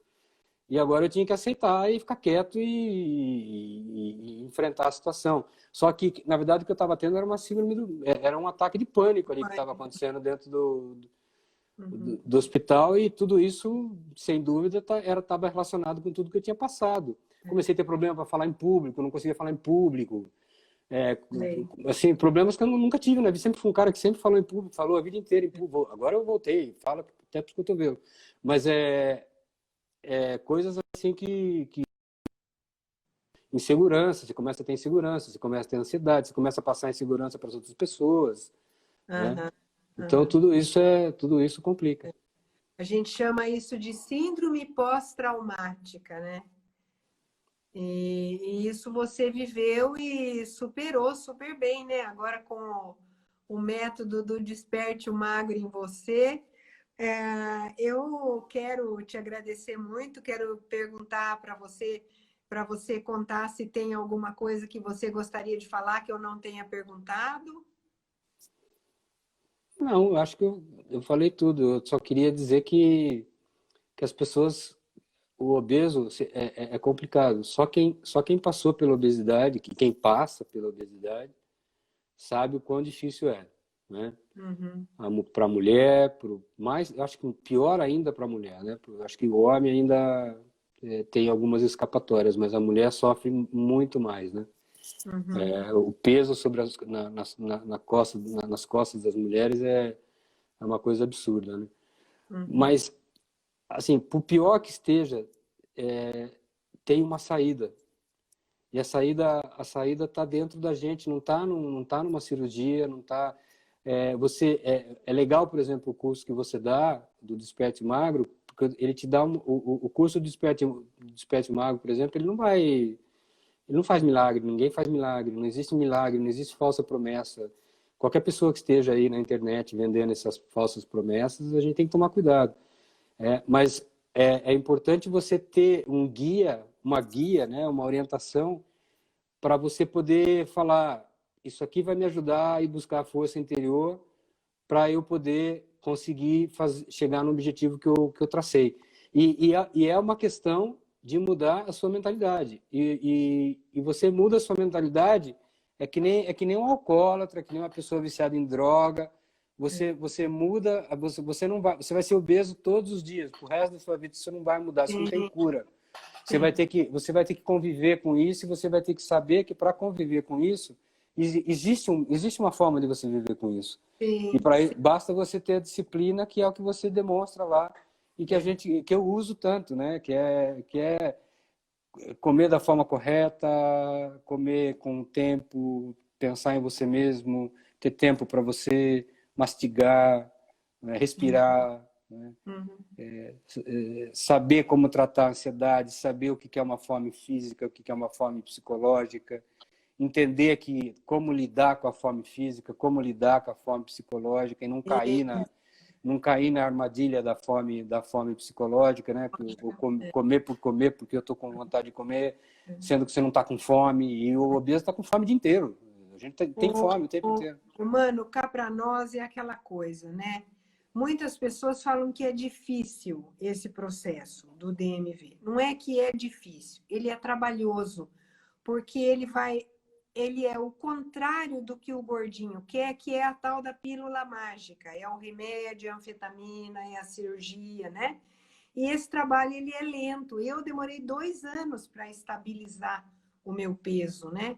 e agora eu tinha que aceitar e ficar quieto e enfrentar a situação. Só que, na verdade, o que eu estava tendo era uma síndrome era um ataque de pânico ali que estava acontecendo dentro do hospital e tudo isso, sem dúvida, estava relacionado com tudo que eu tinha passado. Comecei a ter problema para falar em público, não conseguia falar em público. Assim, problemas que eu nunca tive, né? Eu sempre fui um cara que sempre falou em público, falou a vida inteira em público. Agora eu voltei, falo até para os cotovelos. Mas coisas assim que insegurança, você começa a ter insegurança, você começa a ter ansiedade, você começa a passar insegurança para as outras pessoas, né? Então tudo isso complica. A gente chama isso de síndrome pós-traumática, né? E isso você viveu e superou super bem, né? Agora com o método do Desperte o Magro em você. Eu quero te agradecer muito, quero perguntar para você contar se tem alguma coisa que você gostaria de falar que eu não tenha perguntado. Não, eu acho que eu falei tudo. Eu só queria dizer que as pessoas, o obeso é complicado. Só quem passou pela obesidade, que quem passa pela obesidade, sabe o quão difícil é, né? Uhum. Para a mulher, mais, acho que pior ainda para a mulher, né? Acho que o homem ainda tem algumas escapatórias, mas a mulher sofre muito mais, né? Uhum. O peso sobre nas costas das mulheres é uma coisa absurda, né? Uhum. Mas, assim, por pior que esteja, tem uma saída. E a saída está dentro da gente, não tá numa cirurgia, não tá. É legal, por exemplo, o curso que você dá do Desperte Magro, porque ele te dá o curso do Desperte Magro, por exemplo, ele não faz milagre, ninguém faz milagre, não existe milagre, não existe falsa promessa. Qualquer pessoa que esteja aí na internet vendendo essas falsas promessas, a gente tem que tomar cuidado. Mas é importante você ter uma guia, né, uma orientação para você poder falar, isso aqui vai me ajudar a ir buscar a força interior para eu poder conseguir chegar no objetivo que eu tracei. E é uma questão de mudar a sua mentalidade. E você muda a sua mentalidade, é que nem um alcoólatra, é que nem uma pessoa viciada em droga. Você muda, você não vai, você vai ser obeso todos os dias, pro resto da sua vida, isso não vai mudar, isso não tem Sim, cura. sim, Você vai ter que conviver com isso e você vai ter que saber que para conviver com isso, existe uma forma de você viver com isso. E sim, para sim. basta você ter a disciplina, que é o que você demonstra lá e que eu uso tanto, né? Que é comer da forma correta, comer com tempo, pensar em você mesmo, ter tempo para você mastigar, né? Respirar, né? Uhum. Saber como tratar a ansiedade, saber o que é uma fome física, o que é uma fome psicológica, entender que como lidar com a fome física, como lidar com a fome psicológica e não cair na armadilha da fome psicológica, né? Comer por comer porque eu estou com vontade de comer, sendo que você não está com fome e o obeso está com fome o dia inteiro. A gente tem fome o tempo inteiro. Mano, cá para nós é aquela coisa, né? Muitas pessoas falam que é difícil esse processo do DMV. Não é que é difícil, ele é trabalhoso, porque ele é o contrário do que o gordinho quer, que é a tal da pílula mágica, é o remédio, é a anfetamina, é a cirurgia, né? E esse trabalho ele é lento. Eu demorei 2 anos para estabilizar o meu peso, né?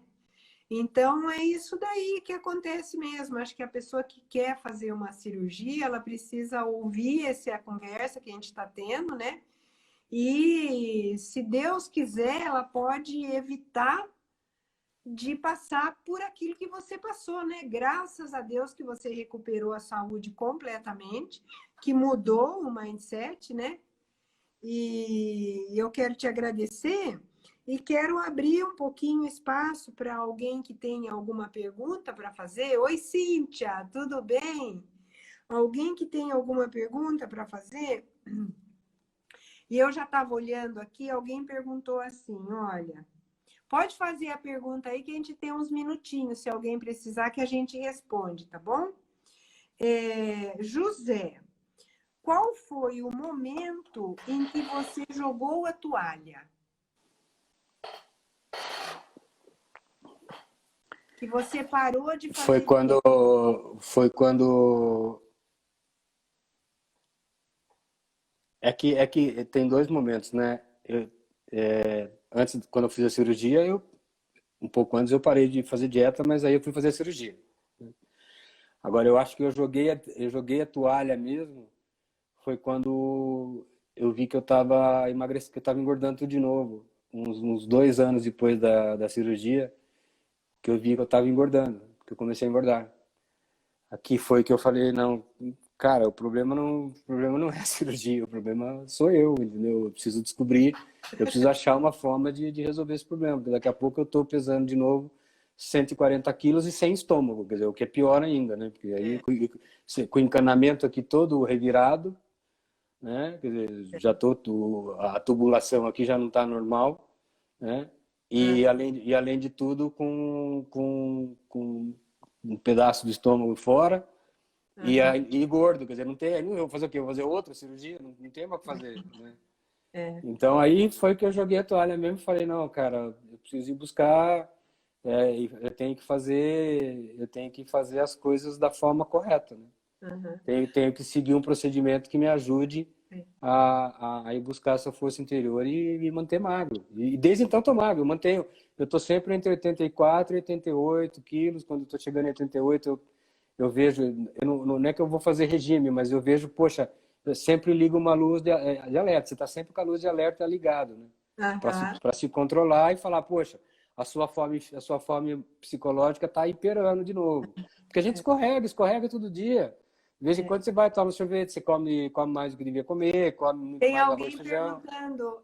Então, é isso daí que acontece mesmo. Acho que a pessoa que quer fazer uma cirurgia, ela precisa ouvir essa conversa que a gente está tendo, né? E, se Deus quiser, ela pode evitar de passar por aquilo que você passou, né? Graças a Deus que você recuperou a saúde completamente, que mudou o mindset, né? E eu quero te agradecer E quero abrir um pouquinho espaço para alguém que tenha alguma pergunta para fazer. Oi, Cíntia, tudo bem? Alguém que tem alguma pergunta para fazer? E eu já estava olhando aqui, alguém perguntou assim: olha, pode fazer a pergunta aí que a gente tem uns minutinhos, se alguém precisar, que a gente responde, tá bom? José, qual foi o momento em que você jogou a toalha? Que você parou de Foi fazer quando, dieta? foi quando é que tem dois momentos, né? Antes, quando eu fiz a cirurgia, um pouco antes eu parei de fazer dieta, mas aí eu fui fazer a cirurgia. Agora eu acho que eu joguei a toalha mesmo, foi quando eu vi que eu estava emagrecendo, que eu estava engordando tudo de novo. Uns 2 anos depois da cirurgia, que eu vi que eu estava engordando, que eu comecei a engordar. Aqui foi que eu falei, não, cara, o problema não é a cirurgia, o problema sou eu, entendeu? Eu preciso achar uma forma de resolver esse problema, porque daqui a pouco eu estou pesando de novo 140 quilos e sem estômago, quer dizer, o que é pior ainda, né? Porque aí com o encanamento aqui todo revirado, né? Quer dizer, a tubulação aqui já não está normal, né? E além de tudo, com um pedaço do estômago fora Aham, e gordo, quer dizer, não tem, não vou fazer o quê? Vou fazer outra cirurgia? Não tem mais o que fazer, né? é. Então aí foi que eu joguei a toalha mesmo e falei, não, cara, eu preciso ir buscar, eu tenho que fazer as coisas da forma correta, né? Aham, Tenho que seguir um procedimento que me ajude é. a ir buscar essa força interior e me manter magro. E desde então estou magro, eu estou sempre entre 84 e 88 quilos. Quando estou chegando em 88, eu vejo, não é que eu vou fazer regime, mas eu vejo, poxa, eu sempre ligo uma luz de alerta. Você está sempre com a luz de alerta ligado, né? Aham, Para se controlar e falar, poxa, a sua fome psicológica está imperando de novo. Porque a gente escorrega todo dia. De vez em é. quando você vai tomar um sorvete, você come mais do que devia comer, come muito Tem mais arroz e alguém feijão. perguntando,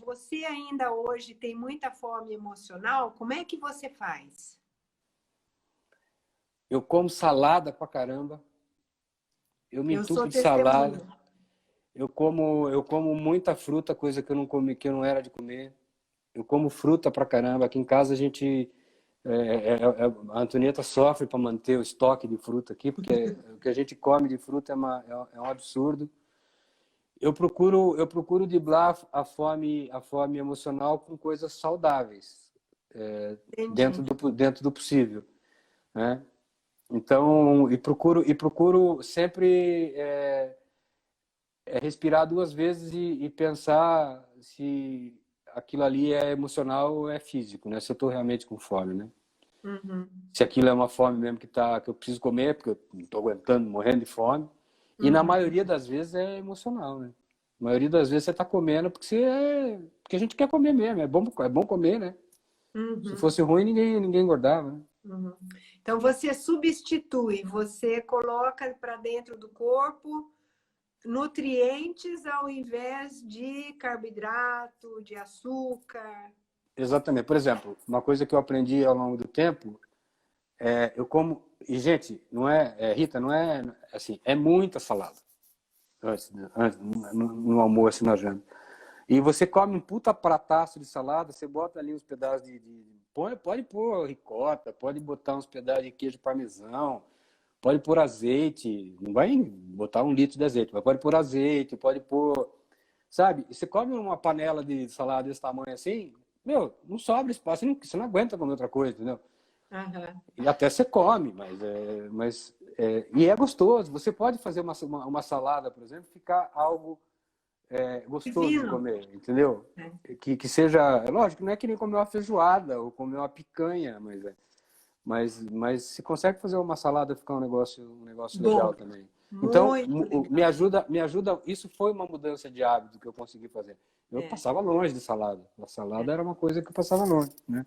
você ainda hoje tem muita fome emocional? Como é que você faz? Eu como salada pra caramba, eu me Eu sou entupo de salada, testemunha. eu como muita fruta, coisa que eu não comi, que eu não era de comer. Eu como fruta pra caramba. Aqui em casa a gente, a Antonieta sofre para manter o estoque de fruta aqui, porque o que a gente come de fruta é um absurdo. Eu procuro driblar a fome emocional com coisas saudáveis, dentro Entendi. dentro do possível, né? Então, e procuro sempre respirar 2 vezes e pensar se aquilo ali é emocional ou é físico, né? Se eu estou realmente com fome, né? Uhum, Se aquilo é uma fome mesmo que eu preciso comer, porque eu não estou aguentando, morrendo de fome. E na uhum, maioria das vezes é emocional, né? Na maioria das vezes você está comendo porque a gente quer comer mesmo. É bom comer, né? Se uhum, fosse ruim, ninguém engordava, né? uhum. Então você substitui, você coloca para dentro do corpo nutrientes ao invés de carboidrato, de açúcar. Exatamente. Por exemplo, uma coisa que eu aprendi ao longo do tempo, eu como. E, gente, não Rita, não é assim, é muita salada. Antes, no almoço e na janta. E você come um puta prataço de salada, você bota ali uns pedaços pode pôr ricota, pode botar uns pedaços de queijo parmesão, pode pôr azeite, não vai botar 1 litro de azeite, mas pode pôr azeite, pode pôr. Sabe? E você come uma panela de salada desse tamanho assim, meu, não sobra espaço, você não aguenta comer outra coisa, entendeu? Aham. E até você come, e é gostoso. Você pode fazer uma salada, por exemplo, ficar algo gostoso de Divino. comer, entendeu? É. Que seja, é lógico, não é que nem comer uma feijoada ou comer uma picanha, mas se consegue fazer uma salada ficar um negócio legal Bom, também. Então, muito me legal. ajuda, me ajuda. Isso foi uma mudança de hábito que eu consegui fazer. Eu É, passava longe de salada. A salada é. era uma coisa que eu passava longe, né?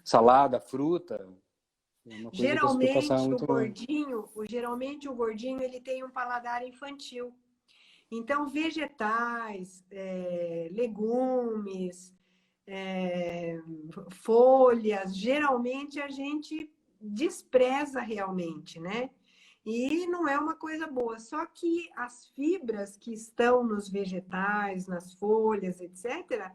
Salada, fruta, é uma coisa que eu passava muito longe. Geralmente o gordinho ele tem um paladar infantil. Então, vegetais, legumes, folhas, geralmente a gente despreza realmente, né? E não é uma coisa boa. Só que as fibras que estão nos vegetais, nas folhas, etc.,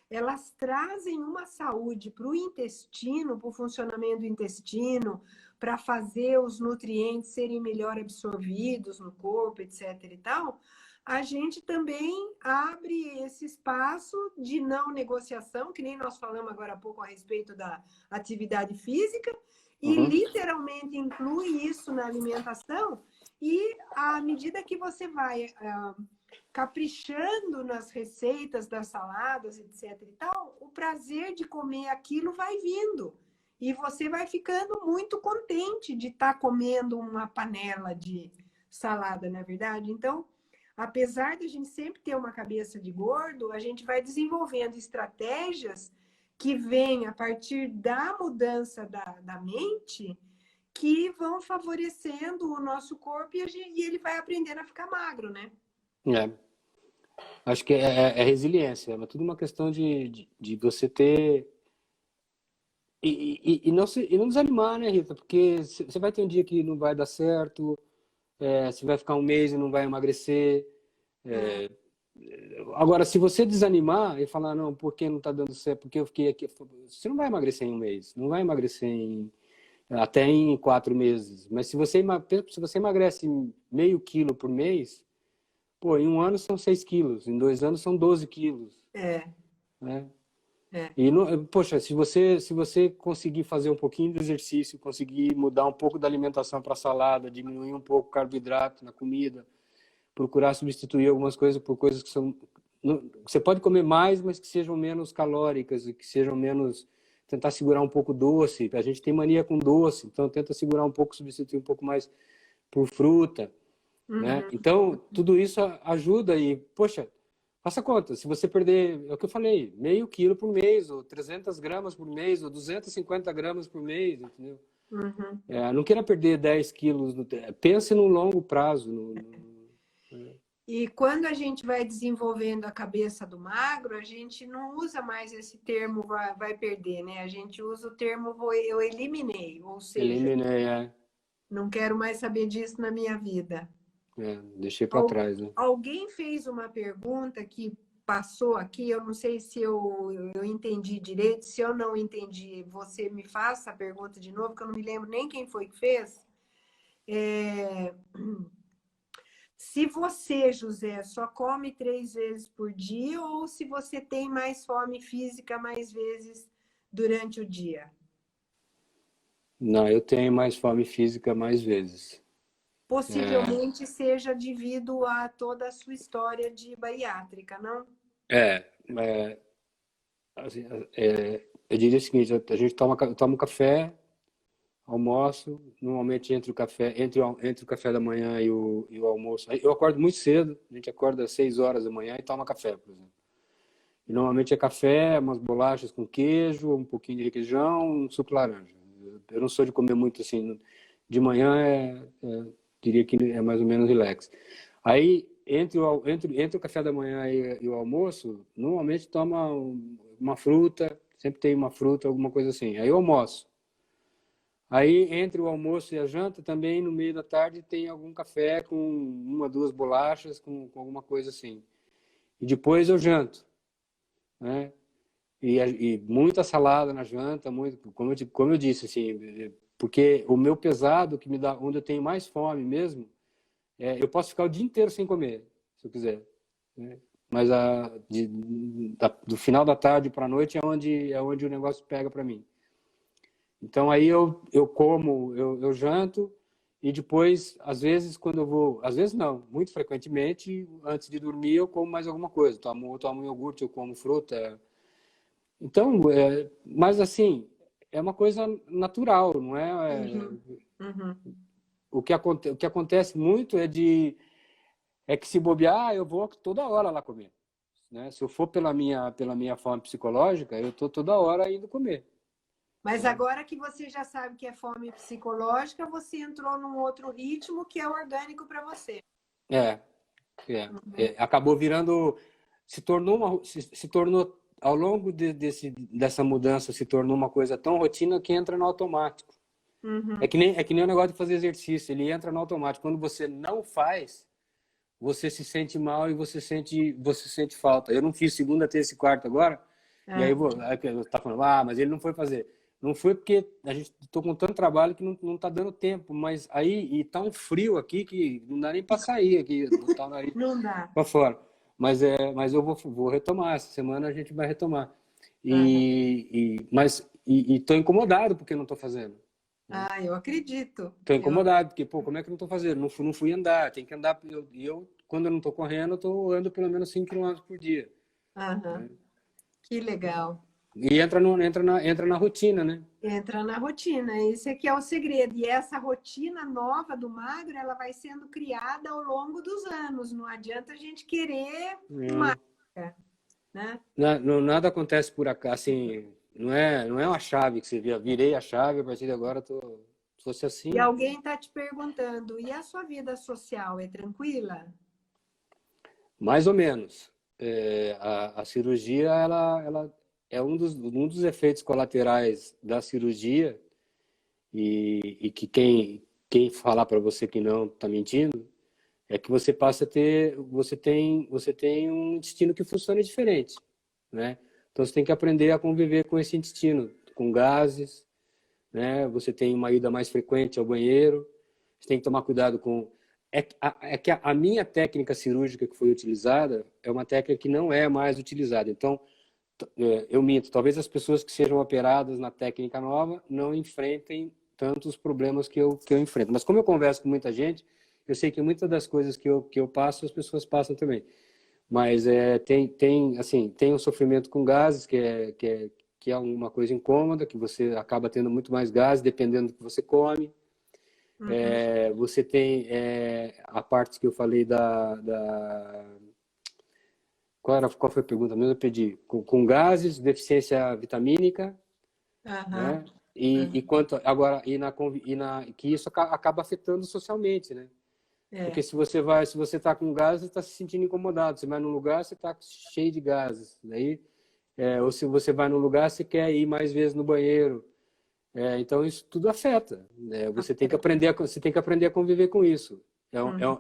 elas trazem uma saúde para o intestino, para o funcionamento do intestino, para fazer os nutrientes serem melhor absorvidos no corpo, etc. e tal. A gente também abre esse espaço de não negociação, que nem nós falamos agora há pouco a respeito da atividade física, e Uhum. literalmente inclui isso na alimentação. E à medida que você vai caprichando nas receitas das saladas, etc. e tal, o prazer de comer aquilo vai vindo. E você vai ficando muito contente de estar comendo uma panela de salada, na verdade. Então, apesar de a gente sempre ter uma cabeça de gordo, a gente vai desenvolvendo estratégias que vêm a partir da mudança da mente, que vão favorecendo o nosso corpo e ele vai aprendendo a ficar magro, né? É. Acho que é resiliência, é tudo uma questão de você ter. E não desanimar, né, Rita? Porque você vai ter um dia que não vai dar certo, você vai ficar um mês e não vai emagrecer. Agora, se você desanimar e falar, não, por que não está dando certo? Porque eu fiquei aqui. Você não vai emagrecer em um mês, não vai emagrecer até em 4 meses. Mas se você emagrece meio quilo por mês, pô, em um ano são 6 quilos, em 2 anos são 12 quilos. É, Né? é. E, poxa, se você conseguir fazer um pouquinho de exercício, conseguir mudar um pouco da alimentação para salada, diminuir um pouco o carboidrato na comida, procurar substituir algumas coisas por coisas que são... Você pode comer mais, mas que sejam menos calóricas e que sejam menos... Tentar segurar um pouco doce. A gente tem mania com doce, então tenta segurar um pouco, substituir um pouco mais por fruta, né? Uhum. Então, tudo isso ajuda e, poxa, faça conta, se você perder, é o que eu falei, meio quilo por mês, ou 300 gramas por mês, ou 250 gramas por mês, entendeu? Uhum. Não queira perder 10 quilos, pense no longo prazo. E quando a gente vai desenvolvendo a cabeça do magro, a gente não usa mais esse termo vai perder, né? A gente usa o termo eu eliminei, ou seja, Eliminei, não quero mais saber disso na minha vida. deixei para trás, né? Alguém fez uma pergunta que passou aqui, eu não sei se eu entendi direito, se eu não entendi, você me faça a pergunta de novo, que eu não me lembro nem quem foi que fez. Se você, José, só come 3 vezes por dia ou se você tem mais fome física mais vezes durante o dia? Não, eu tenho mais fome física mais vezes. Possivelmente seja devido a toda a sua história de bariátrica, não? É, é, assim, eu diria o seguinte, a gente toma um café, almoço, normalmente entre o café da manhã e o almoço. Eu acordo muito cedo, a gente acorda às 6 horas da manhã e toma café, por exemplo. E normalmente é café, umas bolachas com queijo, um pouquinho de requeijão, um suco laranja. Eu não sou de comer muito assim. De manhã diria que é mais ou menos relax. Aí, entre o café da manhã e o almoço, normalmente toma uma fruta, sempre tem uma fruta, alguma coisa assim. Aí eu almoço. Aí, entre o almoço e a janta, também no meio da tarde tem algum café com uma, duas bolachas, com alguma coisa assim. E depois eu janto, né? E muita salada na janta, muito, como eu disse, assim, porque o meu pesado, que me dá, onde eu tenho mais fome mesmo, eu posso ficar o dia inteiro sem comer, se eu quiser, né? Mas do final da tarde para a noite é onde o negócio pega para mim. Então aí eu como, eu janto e depois, às vezes, quando eu vou, às vezes não, muito frequentemente, antes de dormir eu como mais alguma coisa, tomo iogurte, eu como fruta. Então, mas assim, é uma coisa natural, não é? Uhum, uhum. O que acontece muito é que se bobear, eu vou toda hora lá comer, né? Se eu for pela minha fome psicológica, eu tô toda hora indo comer. Mas agora que você já sabe que é fome psicológica, você entrou num outro ritmo que é orgânico para você. É, acabou virando, se tornou ao longo dessa mudança se tornou uma coisa tão rotina que entra no automático. Uhum. É que nem o negócio de fazer exercício, ele entra no automático. Quando você não faz, você se sente mal e você sente falta. Eu não fiz segunda, terça e quarta agora, e aí eu tá falando, mas ele não foi fazer. Não foi porque a gente tô com tanto trabalho que não tá dando tempo, mas aí e tá um frio aqui que não dá nem para sair aqui, botar o nariz Não dá. para fora. Mas eu vou retomar, essa semana a gente vai retomar. Mas tô incomodado porque não tô fazendo. Ah, eu acredito. Tô incomodado, porque, pô, como é que eu não tô fazendo? Não fui andar, tem que andar. Quando eu não tô correndo, eu ando pelo menos 5 quilômetros por dia. Aham. Que legal. E entra na rotina, né? Entra na rotina, esse aqui é o segredo. E essa rotina nova do magro, ela vai sendo criada ao longo dos anos. Não adianta a gente querer marca, né? Nada acontece por acaso, assim, não é uma chave que você via, virei a chave, a partir de agora se fosse E assim, alguém está te perguntando, e a sua vida social é tranquila? mais ou menos. A cirurgia, ela é um dos efeitos colaterais da cirurgia e que quem falar para você que não está mentindo, é que você passa a ter, você tem um intestino que funciona diferente, né? Então você tem que aprender a conviver com esse intestino, com gases, né? Você tem uma ida mais frequente ao banheiro, você tem que tomar cuidado com... É que a minha técnica cirúrgica que foi utilizada é uma técnica que não é mais utilizada. Então, eu minto, talvez as pessoas que sejam operadas na técnica nova não enfrentem tantos problemas que eu enfrento. Mas como eu converso com muita gente, eu sei que muitas das coisas que eu passo, as pessoas passam também. Mas tem um sofrimento com gases, que é uma coisa incômoda, que você acaba tendo muito mais gases, dependendo do que você come. Você tem a parte que eu falei qual foi a pergunta mesmo? Eu pedi. Com gases, deficiência vitamínica, né? E quanto agora que isso acaba afetando socialmente, né? Porque se você está com gases, você está se sentindo incomodado. Você vai num lugar, você está cheio de gases. Daí, ou se você vai num lugar, você quer ir mais vezes no banheiro. Então isso tudo afeta. Né? Você tem que aprender a conviver com isso.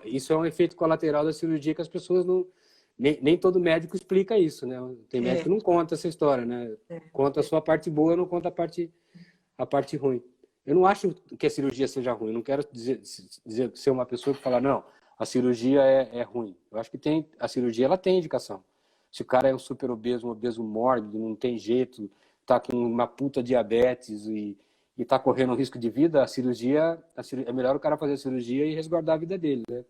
Isso é um efeito colateral da cirurgia que as pessoas não nem todo médico explica isso, né? Tem médico que não conta essa história, né? Conta a sua parte boa, não conta a parte ruim. Eu não acho que a cirurgia seja ruim. Eu não quero dizer ser uma pessoa que fala, não, a cirurgia é ruim. Eu acho que a cirurgia ela tem indicação. Se o cara é um super obeso, um obeso mórbido, não tem jeito, tá com uma puta diabetes e tá correndo um risco de vida, é melhor o cara fazer a cirurgia e resguardar a vida dele, né?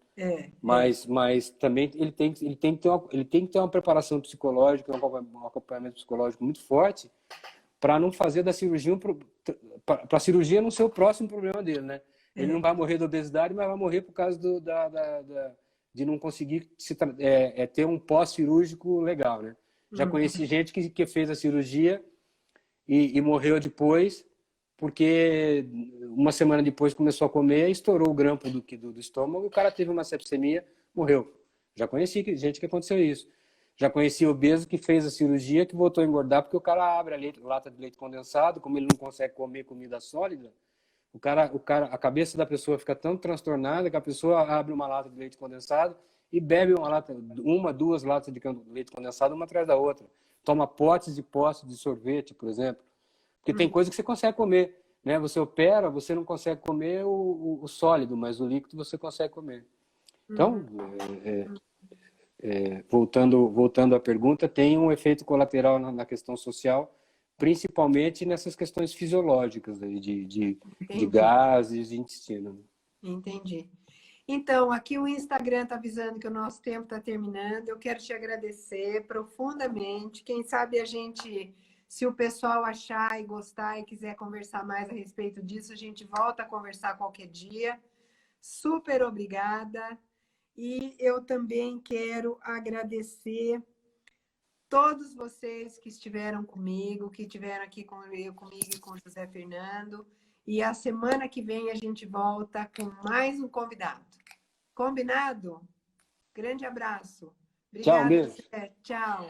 Mas também ele tem que ter uma preparação psicológica, um acompanhamento psicológico muito forte para não fazer da cirurgia para a cirurgia não ser o próximo problema dele, né? Ele não vai morrer da obesidade, mas vai morrer por causa de não conseguir ter um pós-cirúrgico legal, né? Já conheci gente que fez a cirurgia e morreu depois porque uma semana depois começou a comer, estourou o grampo do estômago, o cara teve uma sepsemia, morreu. Já conheci gente que aconteceu isso. Já conheci obeso que fez a cirurgia, que voltou a engordar, porque o cara abre a lata de leite condensado, como ele não consegue comer comida sólida, a cabeça da pessoa fica tão transtornada que a pessoa abre uma lata de leite condensado e bebe duas latas de leite condensado, uma atrás da outra. Toma potes e potes de sorvete, por exemplo. Porque tem coisa que você consegue comer, né? Você opera, você não consegue comer o sólido, mas o líquido você consegue comer. Então, voltando à pergunta, tem um efeito colateral na questão social, principalmente nessas questões fisiológicas de gases, de intestino. Entendi. Então, aqui o Instagram está avisando que o nosso tempo está terminando. Eu quero te agradecer profundamente. Quem sabe se o pessoal achar e gostar e quiser conversar mais a respeito disso, a gente volta a conversar qualquer dia. Super obrigada. E eu também quero agradecer todos vocês que estiveram comigo, que estiveram aqui comigo e com o José Fernando. E a semana que vem a gente volta com mais um convidado. Combinado? Grande abraço. Tchau, Obrigada, beijo. José. Tchau.